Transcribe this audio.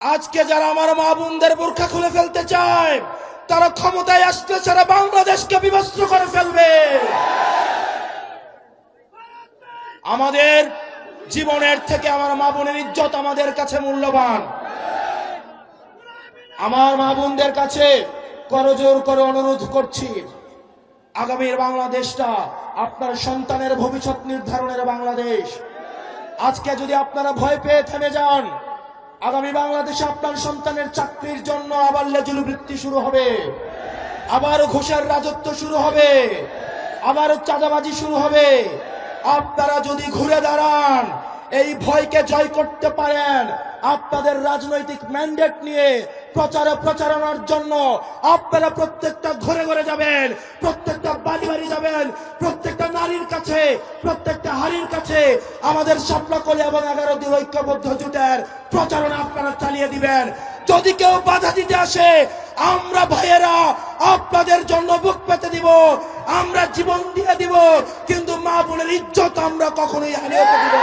আজকে যারা আমার মা বোনদের বোরখা খুলে ফেলতে চায়, তারা ক্ষমতায় আসলে সারা বাংলাদেশকে বিভস্ত করে ফেলবে। আমাদের জীবনের থেকে আমার মা বোনের ইজ্জত আমাদের কাছে মূল্যবান। আমার মা বোনদের কাছে করজোর করে অনুরোধ করছি, আগামীর বাংলাদেশটা আপনার সন্তানের ভবিষ্যৎ নির্ধারণের বাংলাদেশ। আজকে যদি আপনারা ভয় পেয়ে থেমে যান, আগামী বাংলাদেশে আপনার সন্তানের চাকরির জন্য আবার লেজুল বৃত্তি শুরু হবে, আবার ঘুষের রাজত্ব শুরু হবে, আবার চাঁদাবাজি শুরু হবে। আপনারা যদি ঘুরে দাঁড়ান, এই ভয়কে জয় করতে পারেন, আপনাদের রাজনৈতিক ম্যান্ডেট নিয়ে প্রচারণার জন্য আপনারা প্রত্যেকটা ঘরে ঘরে যাবেন, প্রত্যেকটা বাড়ি বাড়ি যাবেন, প্রত্যেকটা নারীর কাছে, প্রত্যেকটা হাড়ির কাছে আমাদের শাপলাকলি এবং 11 দিন ঐক্যবদ্ধ জোটের প্রচারণা আপনারা চালিয়ে দিবেন। যদি কেউ বাধা দিতে আসে, আমরা ভাইয়েরা আপনাদের জন্য বুক পেতে দিব, আমরা জীবন দিয়ে দিব, কিন্তু মা বোনের ইজ্জত আমরা কখনোই হারিয়ে দিব না।